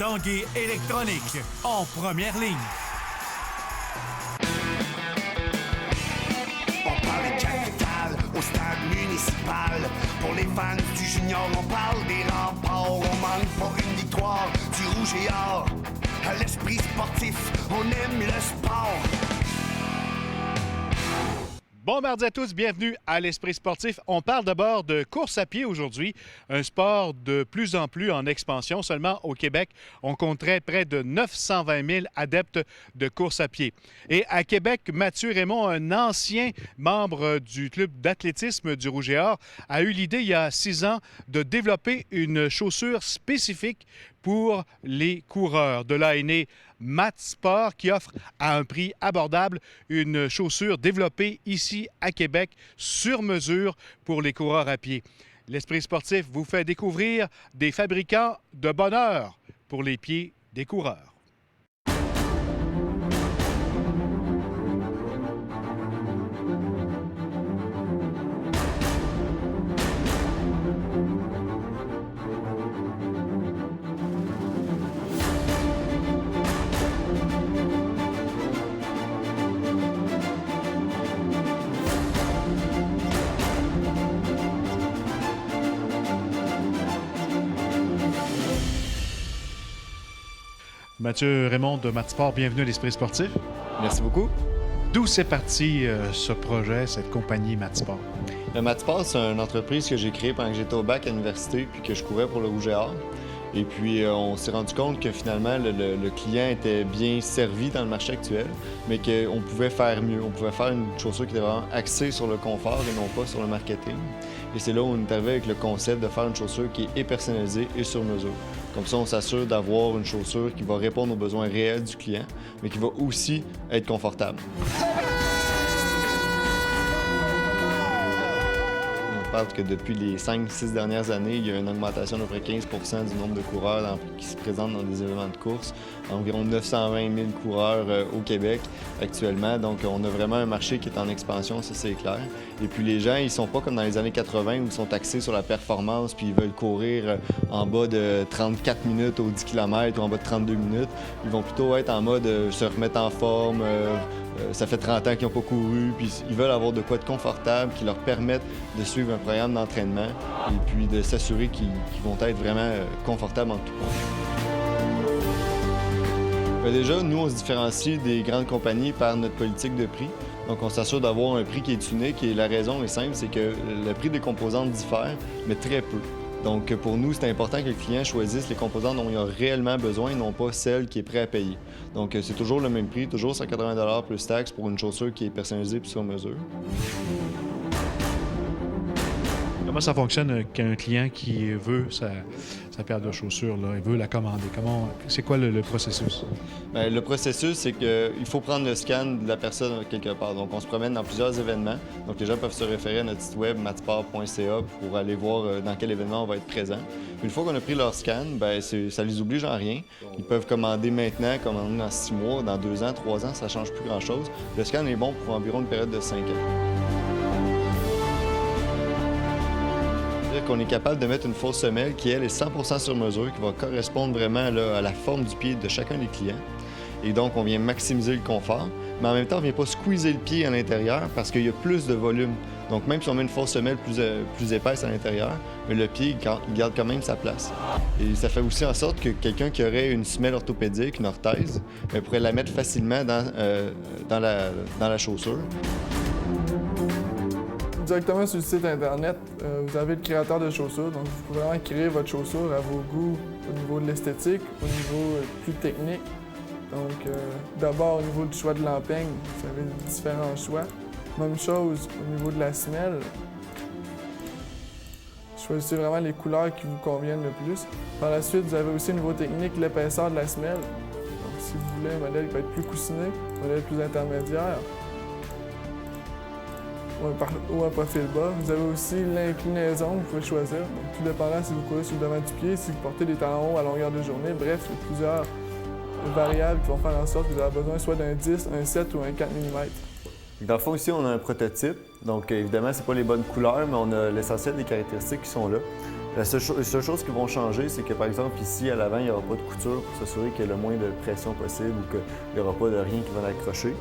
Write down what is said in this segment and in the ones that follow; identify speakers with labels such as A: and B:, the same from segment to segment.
A: Tanguay électronique, en première ligne.
B: On parle de capitale au stade municipal. Pour les fans du junior, on parle des remparts. On manque pas une victoire du rouge et or. À l'esprit sportif, on aime le sport.
C: Bon mardi à tous, bienvenue à l'Esprit sportif. On parle d'abord de course à pied aujourd'hui, un sport de plus en plus en expansion. Seulement au Québec, on compterait près de 920 000 adeptes de course à pied. Et à Québec, Mathieu Raymond, un ancien membre du club d'athlétisme du Rouge et Or, a eu l'idée il y a 6 ans de développer une chaussure spécifique pour les coureurs. De là est né Matsport qui offre à un prix abordable une chaussure développée ici à Québec sur mesure pour les coureurs à pied. L'Esprit sportif vous fait découvrir des fabricants de bonheur pour les pieds des coureurs. Mathieu Raymond de Matsport, bienvenue à l'Esprit sportif.
D: Merci beaucoup.
C: D'où c'est parti ce projet, cette compagnie Matsport?
D: Le Matsport, c'est une entreprise que j'ai créée pendant que j'étais au bac à l'université puis que je courais pour le Rouge et Or. Et puis, on s'est rendu compte que finalement, le client était bien servi dans le marché actuel, mais qu'on pouvait faire mieux. On pouvait faire une chaussure qui était vraiment axée sur le confort et non pas sur le marketing. Et c'est là où on est arrivé avec le concept de faire une chaussure qui est personnalisée et sur mesure. Comme ça, on s'assure d'avoir une chaussure qui va répondre aux besoins réels du client, mais qui va aussi être confortable. On parle que depuis les 5-6 dernières années, il y a une augmentation d'à peu près 15 du nombre de coureurs qui se présentent dans des événements de course. Environ 920 000 coureurs au Québec actuellement. Donc, on a vraiment un marché qui est en expansion, ça c'est clair. Et puis les gens, ils sont pas comme dans les années 80 où ils sont axés sur la performance puis ils veulent courir en bas de 34 minutes au 10 km ou en bas de 32 minutes. Ils vont plutôt être en mode se remettre en forme. Ça fait 30 ans qu'ils n'ont pas couru, puis ils veulent avoir de quoi de confortable qui leur permette de suivre un programme d'entraînement et puis de s'assurer qu'ils vont être vraiment confortables en tout point. Déjà, nous, on se différencie des grandes compagnies par notre politique de prix. Donc, on s'assure d'avoir un prix qui est unique et la raison est simple, c'est que le prix des composantes diffère, mais très peu. Donc, pour nous, c'est important que le client choisisse les composantes dont il a réellement besoin et non pas celles qu'il est prêt à payer. Donc, c'est toujours le même prix, toujours 180 $ plus taxes pour une chaussure qui est personnalisée et sur mesure.
C: Comment ça fonctionne qu'un client qui veut sa paire de chaussures, là, il veut la commander? C'est quoi le processus?
D: Bien, le processus, c'est qu'il faut prendre le scan de la personne quelque part. Donc, on se promène dans plusieurs événements. Donc, les gens peuvent se référer à notre site web matsport.ca pour aller voir dans quel événement on va être présent. Puis, une fois qu'on a pris leur scan, bien, ça les oblige en rien. Ils peuvent commander maintenant, commander dans 6 mois, dans 2 ans, 3 ans, ça ne change plus grand-chose. Le scan est bon pour environ une période de 5 ans. Qu'on est capable de mettre une fausse semelle qui, elle, est 100% sur mesure, qui va correspondre vraiment là, à la forme du pied de chacun des clients. Et donc, on vient maximiser le confort, mais en même temps, on ne vient pas squeezer le pied à l'intérieur parce qu'il y a plus de volume. Donc, même si on met une fausse semelle plus épaisse à l'intérieur, mais le pied il garde quand même sa place. Et ça fait aussi en sorte que quelqu'un qui aurait une semelle orthopédique, une orthèse, pourrait la mettre facilement dans la chaussure.
E: Directement sur le site Internet, vous avez le créateur de chaussures, donc vous pouvez vraiment créer votre chaussure à vos goûts au niveau de l'esthétique, au niveau plus technique. Donc d'abord au niveau du choix de l'empeigne, vous avez différents choix. Même chose au niveau de la semelle. Choisissez vraiment les couleurs qui vous conviennent le plus. Par la suite, vous avez aussi au niveau technique l'épaisseur de la semelle. Donc si vous voulez un modèle qui va être plus coussiné, un modèle plus intermédiaire, ou un profil bas. Vous avez aussi l'inclinaison que vous pouvez choisir. Donc, tout dépendant si vous courez sur le devant du pied, si vous portez des talons hauts à longueur de journée. Bref, il y a plusieurs variables qui vont faire en sorte que vous avez besoin soit d'un 10, un 7 ou un 4 mm.
D: Dans le fond, ici, on a un prototype. Donc, évidemment, ce n'est pas les bonnes couleurs, mais on a l'essentiel des caractéristiques qui sont là. La seule chose qui vont changer, c'est que par exemple ici à l'avant, il n'y aura pas de couture pour s'assurer qu'il y ait le moins de pression possible ou qu'il n'y aura pas de rien qui va l'accrocher.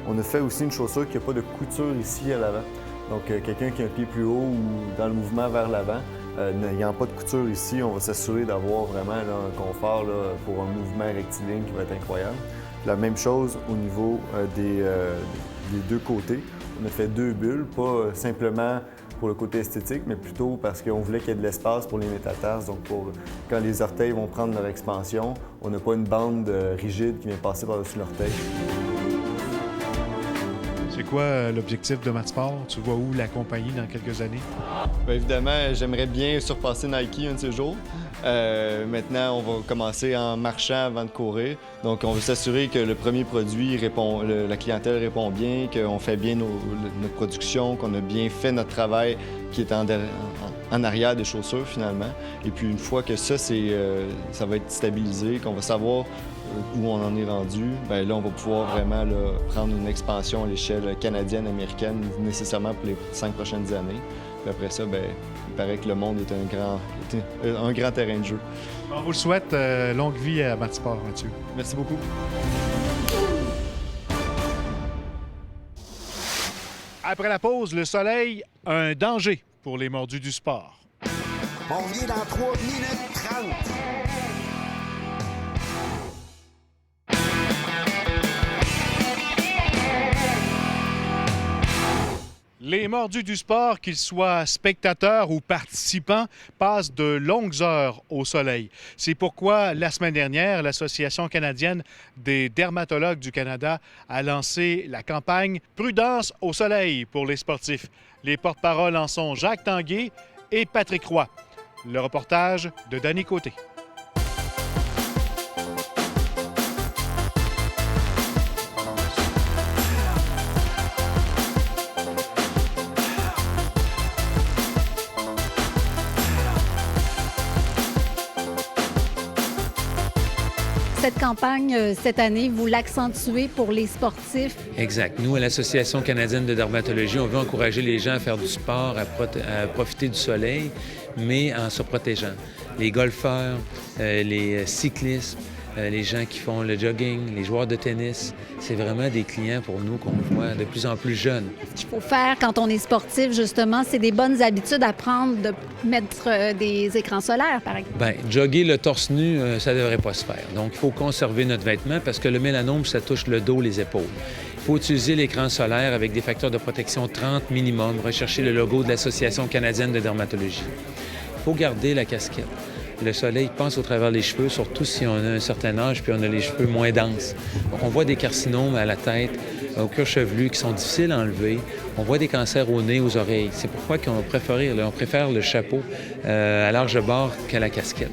D: On a fait aussi une chaussure qui n'a pas de couture ici à l'avant. Donc quelqu'un qui a un pied plus haut ou dans le mouvement vers l'avant, n'ayant pas de couture ici, on va s'assurer d'avoir vraiment là, un confort là, pour un mouvement rectiligne qui va être incroyable. La même chose au niveau des deux côtés. On a fait 2 bulles, pas simplement pour le côté esthétique, mais plutôt parce qu'on voulait qu'il y ait de l'espace pour les métatarses. Donc, quand les orteils vont prendre leur expansion, on n'a pas une bande rigide qui vient passer par-dessus l'orteil.
C: C'est quoi l'objectif de Matsport? Tu vois où la compagnie dans quelques années?
D: Bien évidemment, j'aimerais bien surpasser Nike un de ces jours. Maintenant, on va commencer en marchant avant de courir. Donc, on veut s'assurer que le premier produit répond, la clientèle répond bien, qu'on fait bien notre production, qu'on a bien fait notre travail qui est en arrière des chaussures finalement. Et puis, une fois que ça va être stabilisé, qu'on va savoir où on en est rendu, bien là, on va pouvoir vraiment là, prendre une expansion à l'échelle canadienne, américaine, nécessairement pour les 5 prochaines années. Puis après ça, bien, il paraît que le monde est un grand terrain de jeu.
C: On vous le souhaite, longue vie à Matsport, Mathieu.
D: Merci beaucoup.
C: Après la pause, le soleil, un danger pour les mordus du sport.
B: On revient dans 3 minutes 30.
C: Les mordus du sport, qu'ils soient spectateurs ou participants, passent de longues heures au soleil. C'est pourquoi, la semaine dernière, l'Association canadienne des dermatologues du Canada a lancé la campagne « Prudence au soleil » pour les sportifs. Les porte-paroles en sont Jacques Tanguay et Patrick Roy. Le reportage de Danny Côté.
F: Cette campagne, cette année, vous l'accentuez pour les sportifs.
G: Exact. Nous, à l'Association canadienne de dermatologie, on veut encourager les gens à faire du sport, à profiter du soleil, mais en se protégeant. Les golfeurs, les cyclistes, les gens qui font le jogging, les joueurs de tennis, c'est vraiment des clients pour nous qu'on voit de plus en plus jeunes.
F: Ce qu'il faut faire quand on est sportif, justement, c'est des bonnes habitudes à prendre de mettre des écrans solaires, par exemple.
G: Bien, jogger le torse nu, ça ne devrait pas se faire. Donc, il faut conserver notre vêtement parce que le mélanome, ça touche le dos, les épaules. Il faut utiliser l'écran solaire avec des facteurs de protection 30 minimum, rechercher le logo de l'Association canadienne de dermatologie. Il faut garder la casquette. Le soleil passe au travers des cheveux, surtout si on a un certain âge puis on a les cheveux moins denses. Donc, on voit des carcinomes à la tête, au cuir chevelu qui sont difficiles à enlever. On voit des cancers au nez, aux oreilles. C'est pourquoi on préfère le chapeau à large bord qu'à la casquette.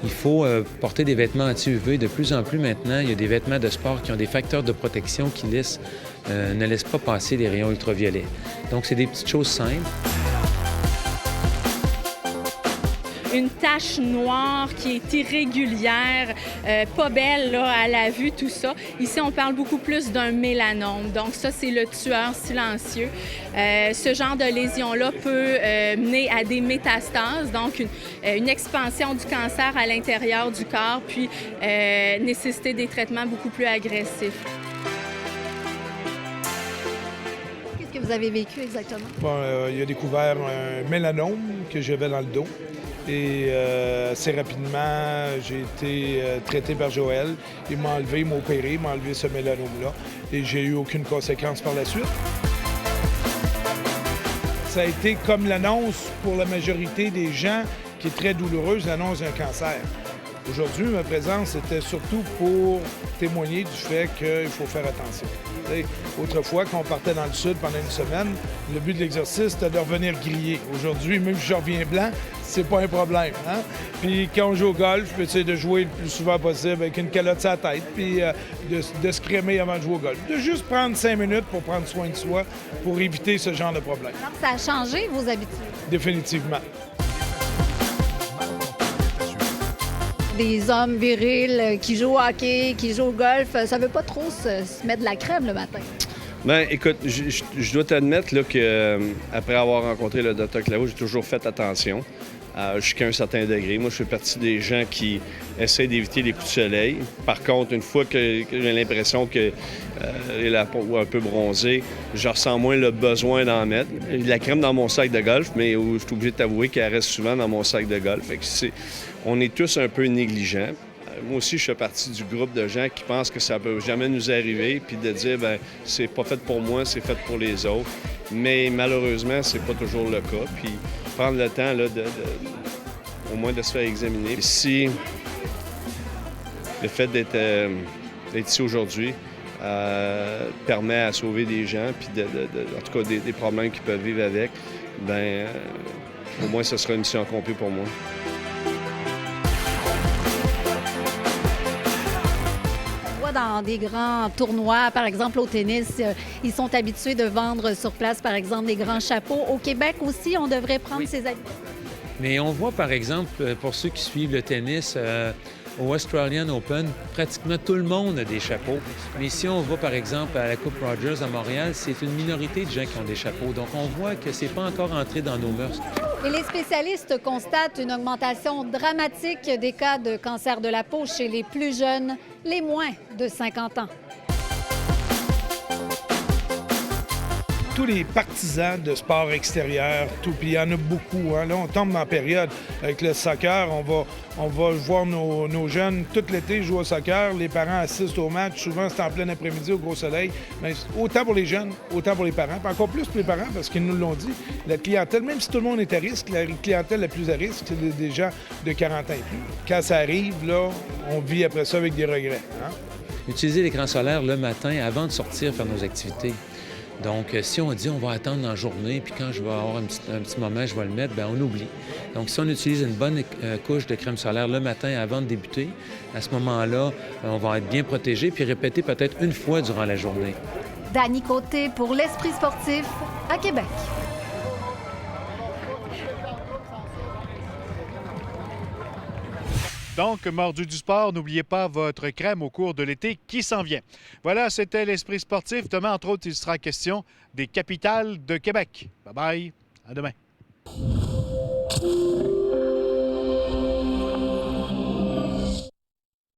G: Il faut porter des vêtements anti-UV. De plus en plus maintenant, il y a des vêtements de sport qui ont des facteurs de protection qui ne laissent pas passer les rayons ultraviolets. Donc, c'est des petites choses simples.
H: Une tache noire qui est irrégulière, pas belle là, à la vue, tout ça. Ici, on parle beaucoup plus d'un mélanome. Donc ça, c'est le tueur silencieux. Ce genre de lésion-là peut mener à des métastases, donc une expansion du cancer à l'intérieur du corps, puis nécessiter des traitements beaucoup plus agressifs.
F: Qu'est-ce que vous avez vécu exactement?
I: Bon, il a découvert un mélanome que j'avais dans le dos. Et assez rapidement, j'ai été traité par Joël. Il m'a enlevé, il m'a opéré, il m'a enlevé ce mélanome-là. Et j'ai eu aucune conséquence par la suite. Ça a été comme l'annonce pour la majorité des gens qui est très douloureuse, l'annonce d'un cancer. Aujourd'hui, ma présence était surtout pour témoigner du fait qu'il faut faire attention. T'sais, autrefois, quand on partait dans le sud pendant une semaine, le but de l'exercice, c'était de revenir grillé. Aujourd'hui, même si je reviens blanc, c'est pas un problème. Hein? Puis quand on joue au golf, j'essaie de jouer le plus souvent possible avec une calotte sur la tête, puis de se crémer avant de jouer au golf. De juste prendre 5 minutes pour prendre soin de soi, pour éviter ce genre de problème.
F: Alors, ça a changé vos habitudes?
I: Définitivement.
F: Des hommes virils qui jouent au hockey, qui jouent au golf, ça veut pas trop se mettre de la crème le matin.
J: Bien, écoute, je dois t'admettre là, que après avoir rencontré le Dr Claveau, j'ai toujours fait attention jusqu'à un certain degré. Moi, je fais partie des gens qui essaient d'éviter les coups de soleil. Par contre, une fois que j'ai l'impression que la peau un peu bronzée, je ressens moins le besoin d'en mettre. J'ai de la crème dans mon sac de golf, mais je suis obligé de t'avouer qu'elle reste souvent dans mon sac de golf. Fait que on est tous un peu négligents. Moi aussi, je fais partie du groupe de gens qui pensent que ça ne peut jamais nous arriver, puis de dire, bien, c'est pas fait pour moi, c'est fait pour les autres. Mais malheureusement, c'est pas toujours le cas. Puis prendre le temps, là, au moins de se faire examiner. Si le fait d'être ici aujourd'hui permet à sauver des gens, puis en tout cas des problèmes qu'ils peuvent vivre avec, bien, au moins, ce sera une mission accomplie pour moi.
F: Dans des grands tournois, par exemple au tennis, ils sont habitués de vendre sur place, par exemple, des grands chapeaux. Au Québec aussi, on devrait prendre ces habitudes.
G: Mais on voit, par exemple, pour ceux qui suivent le tennis, au Australian Open, pratiquement tout le monde a des chapeaux. Mais si on va, par exemple, à la Coupe Rogers à Montréal, c'est une minorité de gens qui ont des chapeaux. Donc, on voit que c'est pas encore entré dans nos mœurs.
F: Et les spécialistes constatent une augmentation dramatique des cas de cancer de la peau chez les plus jeunes, les moins de 50 ans.
I: Tous les partisans de sport extérieur, puis il y en a beaucoup. Hein. Là, on tombe dans la période avec le soccer. On va voir nos jeunes tout l'été jouer au soccer. Les parents assistent au match. Souvent, c'est en plein après-midi au gros soleil. Mais autant pour les jeunes, autant pour les parents. Puis encore plus pour les parents, parce qu'ils nous l'ont dit. La clientèle, même si tout le monde est à risque, la clientèle la plus à risque, c'est des gens de 40 ans et plus. Quand ça arrive, là, on vit après ça avec des regrets. Hein?
G: Utiliser l'écran solaire le matin avant de sortir faire nos activités. Donc, si on dit on va attendre dans la journée, puis quand je vais avoir un petit moment, je vais le mettre, bien, on oublie. Donc, si on utilise une bonne couche de crème solaire le matin avant de débuter, à ce moment-là, on va être bien protégé, puis répéter peut-être une fois durant la journée.
F: Dany Côté pour l'Esprit sportif à Québec.
C: Donc, Mordu du sport, n'oubliez pas votre crème au cours de l'été qui s'en vient. Voilà, c'était l'Esprit sportif. Demain, entre autres, il sera question des capitales de Québec. Bye-bye. À demain.